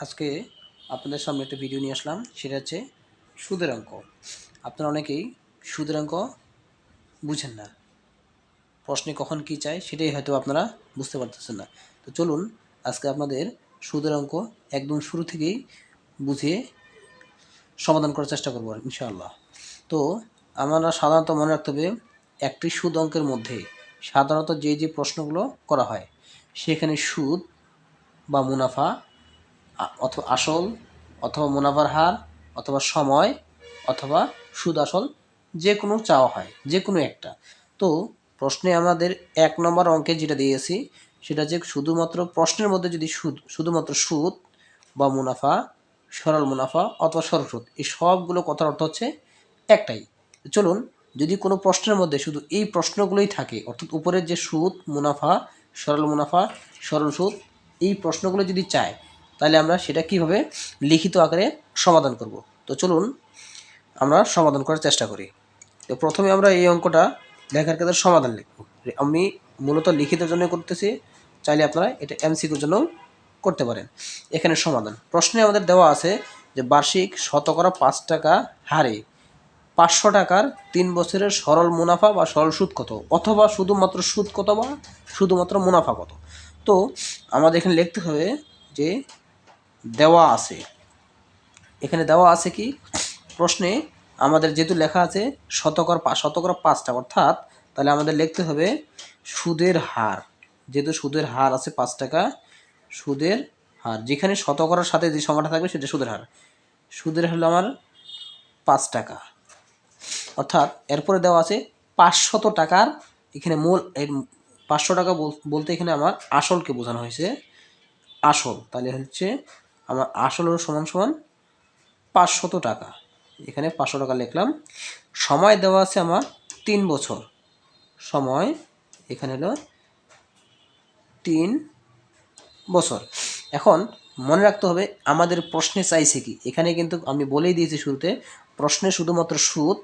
আজকে আপনাদের সামনে একটা ভিডিও নিয়ে আসলাম, সেটা হচ্ছে সুদের অঙ্ক। আপনারা অনেকেই সুদের অঙ্ক বুঝেন না, প্রশ্নে কখন কী চায় সেটাই হয়তো আপনারা বুঝতে পারতেছেন না। তো চলুন আজকে আপনাদের সুদের অঙ্ক একদম শুরু থেকেই বুঝিয়ে সমাধান করার চেষ্টা করবো ইনশাআল্লাহ। তো আমরা সাধারণত মনে রাখতে হবে, একটি সুদ অঙ্কের মধ্যে সাধারণত যে প্রশ্নগুলো করা হয় সেখানে সুদ বা মুনাফা অথবা আসল অথবা মুনাফার হার অথবা সময় অথবা সুদ আসল যে কোনো চাওয়া হয়, যে কোনো একটা। তো প্রশ্নে আমাদের 1 নম্বর অঙ্কে যেটা দিয়েছি সেটা যে শুধুমাত্র প্রশ্নের মধ্যে যদি শুধুমাত্র সুদ বা মুনাফা, সরল মুনাফা অথবা সরল সুদ, এই সবগুলো কথার অর্থ হচ্ছে একটাই। চলুন, যদি কোনো প্রশ্নের মধ্যে শুধু এই প্রশ্নগুলোই থাকে, অর্থাৎ উপরের যে সুদ, মুনাফা, সরল সুদ, এই প্রশ্নগুলো যদি চায় তাহলে আমরা সেটা কিভাবে লিখিত আকারে সমাধান করব। তো চলুন আমরা সমাধান করার চেষ্টা করি। তো প্রথমে আমরা এই অঙ্কটা লেখার ক্ষেত্রে সমাধান লিখব। আমি মূলত লিখিতের জন্য করতেছি, চাইলে আপনারা এটা এমসিকিউর জন্য করতে পারেন। এখানে সমাধান প্রশ্নে আমাদের দেওয়া আছে যে বার্ষিক শতকরা 5 টাকা হারে 500 টাকার 3 বছরের সরল মুনাফা বা সরল সুদ কত, অথবা শুধুমাত্র সুদ কত বা শুধুমাত্র মুনাফা কত। তো আমাদের এখানে লিখতে হবে যে দেওয়া আছে, এখানে দেওয়া আছে কি প্রশ্নে আমাদের যেহেতু লেখা আছে শতকরা 5 টাকা, অর্থাৎ তাহলে আমাদের লিখতে হবে সুদের হার। যেহেতু সুদের হার আছে 5 টাকা, সুদের হার যেখানে শতকরার সাথে যে সংখ্যাটা থাকবে সেটা সুদের হার। সুদের হলো আমার 5 টাকা, অর্থাৎ এরপরে দেওয়া আছে 500 টাকার, এখানে মূল 500 টাকা বলতে এখানে আমার আসলকে বোঝানো হয়েছে, আসল। তাহলে হচ্ছে আমার আসল সমান সমান 500 টাকা, এখানে 500 টাকা লিখলাম। সময় দেওয়া আছে আমার 3 বছর, সময় এখানে হলো 3 বছর। এখন মনে রাখতে হবে আমাদের প্রশ্নে চাইছে কি, এখানে কিন্তু আমি বলেই দিয়েছি শুরুতে, প্রশ্নে শুধুমাত্র সুদ,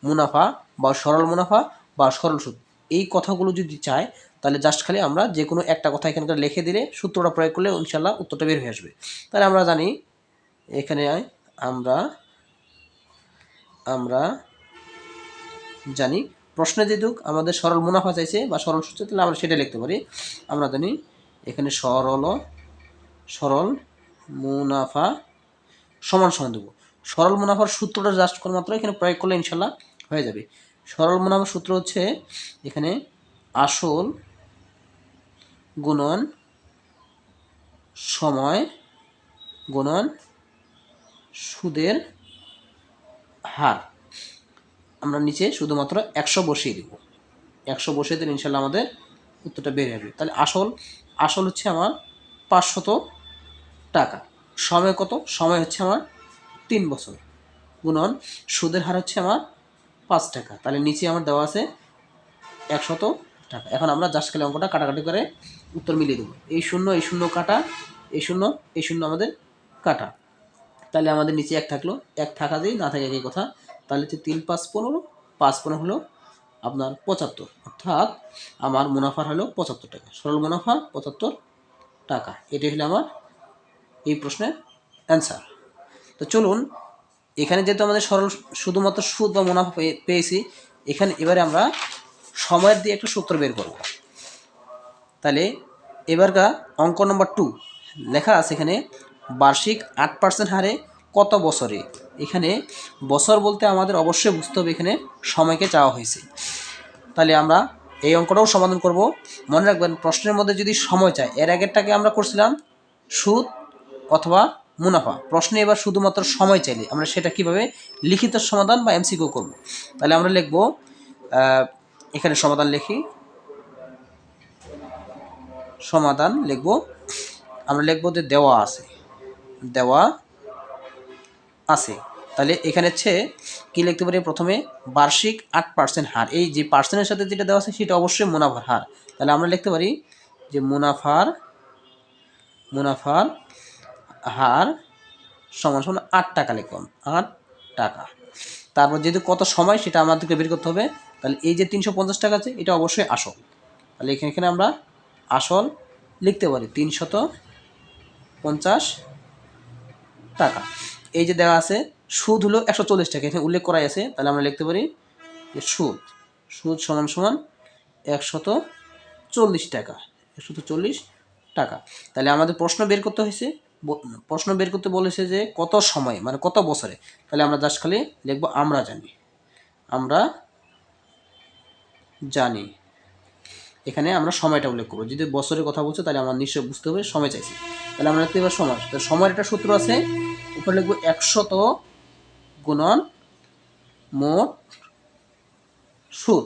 মুনাফা বা সরল মুনাফা বা সরল সুদ, এই কথাগুলো যদি চায় তাহলে জাস্ট খালি আমরা যে কোনো একটা কথা এখানকার লিখে দিলে সূত্রটা প্রয়োগ করলে ইনশাল্লাহ উত্তরটা বের হয়ে আসবে। তাহলে আমরা জানি এখানে আমরা আমরা জানি প্রশ্নে যেহেতু আমাদের সরল মুনাফা চাইছে বা সরল সুদ, তাহলে আমরা সেটা লিখতে পারি। আমরা জানি এখানে সরল মুনাফা সমান সমান দেবো। সরল মুনাফার সূত্রটা জাস্ট করে মাত্র এখানে প্রয়োগ করলে ইনশাল্লাহ হয়ে যাবে। সরল মুনাফার সূত্র হচ্ছে এখানে আসল গুণন সময় গুণন সুদের হার। আমরা নিচে শুধুমাত্র 100 বসিয়ে দেব, 100 বসিয়ে দিলে ইনশাল্লাহ আমাদের উত্তরটা বের হবে। তাহলে আসল হচ্ছে আমার 500 টাকা, সময় কত, সময় হচ্ছে আমার 3 বছর, গুণন সুদের হার হচ্ছে আমার 5 টাকা। তাহলে নিচে আমার দেওয়া আছে 100 টাকা। এখন আমরা জাস্ট খালি অঙ্কটা কাটাকাটি করে উত্তর মিলিয়ে দেবো। এই শূন্য কাটা, এই শূন্য আমাদের কাটা, তাহলে আমাদের নিচে 1 থাকলো, 1 থাকা যেই না থাকে একই কথা। তাহলে হচ্ছে 3 5 15, 5 15 হলো আপনার 75, অর্থাৎ আমার মুনাফার হলো 75 টাকা, সরল মুনাফা 75 টাকা। এটাই হলো আমার এই প্রশ্নের অ্যান্সার। তো চলুন, এখানে যেহেতু আমাদের সরল শুধুমাত্র সুদ বা মুনাফা পেয়েছি, এখানে এবারে আমরা সময়ের দিয়ে একটা সূত্র বের করব। তাহলে এবারকার অঙ্ক নম্বর 2 লেখা আছে এখানে বার্ষিক 8% হারে কত বছরে। এখানে বছর বলতে আমাদের অবশ্যই বুঝতে হবে এখানে সময়কে চাওয়া হয়েছে। তাহলে আমরা এই অঙ্কটাও সমাধান করব। মনে রাখবেন প্রশ্নের মধ্যে যদি সময় চায়, এর আগেরটাকে আমরা করছিলাম সুদ অথবা মুনাফা, প্রশ্নে এবার শুধুমাত্র সময় চাইলে আমরা সেটা কিভাবে লিখিত সমাধান বা এমসিকিউ করব। তাহলে আমরা লিখব, এখানে সমাধান লিখি, সমাধান লিখব, আমরা লিখব যে দেওয়া আছে। তাহলে এখানে হচ্ছে কি লিখতে পারি, প্রথমে বার্ষিক 8% হার, এই যে পার্সেন্টের সাথে যেটা দেওয়া আছে সেটা অবশ্যই মুনাফার হার। তাহলে আমরা লিখতে পারি যে মুনাফার হার সমান সমান 8 টাকা লিখলাম, 8 টাকা। তারপর যেহেতু কত সময় সেটা আমাদেরকে বের করতে হবে, তাহলে এই যে 350 টাকা আছে এটা অবশ্যই আসল। তাহলে এখানে আমরা আসল লিখতে পারি 350 50 টাকা। এই যে দেওয়া আছে সুদ হলো 140 টাকা, এখানে উল্লেখ করাই আছে, তাহলে আমরা লিখতে পারি যে সুদ সুদ সমান সমান 140 টাকা, 140 টাকা। তাহলে আমাদের প্রশ্ন বের করতে হয়েছে, প্রশ্ন বের করতে বলেছে যে কত সময় মানে কত বছরে, তাহলে আমরা জাস্ট খালি লিখবো আমরা জানি, আমরা জানি। এখানে আমরা সময়টা উল্লেখ করবো, যদি বছরের কথা বলছো তাহলে আমার নিশ্চয়ই বুঝতে হবে সময় চাইছি, তাহলে আমরা লিখতে পারি সময়। তাহলে সময়ের একটা সূত্র আছে, উপরে লিখবো 100 গুণন মোট সুদ,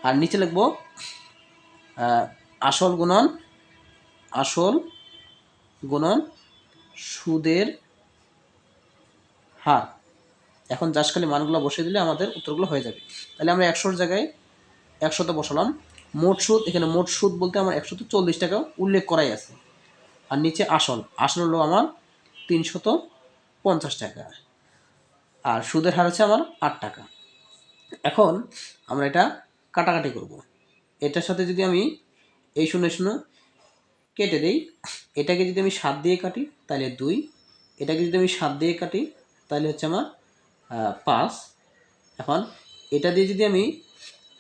আর নিচে লিখবো আসল গুণন সুদের হার। এখন জাস্ট খালি মানগুলো বসিয়ে দিলে আমাদের উত্তরগুলো হয়ে যাবে। তাহলে আমরা 100-র জায়গায় 100 বসালাম। মোট সুদ, এখানে মোট সুদ বলতে আমার 140 টাকা উল্লেখ করাই আছে, আর নিচে আসল হলো আমার 350 টাকা, আর সুদের হার হচ্ছে আমার 8 টাকা। এখন আমরা এটা কাটাকাটি করব, এটার সাথে যদি আমি এই 0 কেটে দিই, এটাকে যদি আমি 7 দিয়ে কাটি তাহলে 2, এটাকে যদি আমি 7 দিয়ে কাটি তাহলে হচ্ছে আমার 5। এখন এটা দিয়ে যদি আমি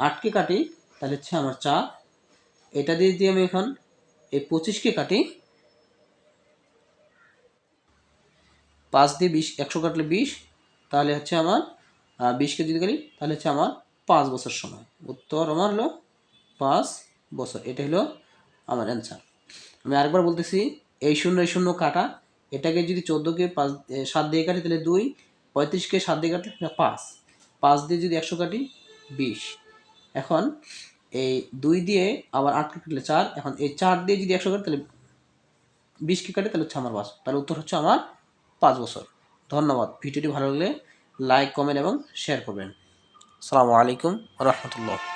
8কে কাটি তাহলে হচ্ছে আমার 4, এটা দিয়ে যদি আমি এখন এই 25কে কাটি, 5 দিয়ে 20, 100 কাটলে 20, তাহলে হচ্ছে আমার 20কে যদি করি তাহলে হচ্ছে আমার 5 বছর সময়। উত্তর আমার হলো 5 বছর, এটা হলো আমার অ্যান্সার। আমি আরেকবার বলতেছি, এই 0 কাটা, এটাকে যদি 14কে 7 দিয়ে কাটি তাহলে 2, 35কে 7 দিয়ে কাটলে 5, 5 দিয়ে যদি 100 কাটি 20। এখন এই 2 দিয়ে আবার 8কে কাটলে 4, এখন এই 4 দিয়ে যদি 100 কাটি তাহলে 20কে কাটে তাহলে হচ্ছে আমার 5, তাহলে উত্তর হচ্ছে আমার 5 বছর। ধন্যবাদ। ভিডিওটি ভালো লাগলে লাইক, কমেন্ট এবং শেয়ার করবেন। আসসালামু আলাইকুম রহমতুল্লাহ।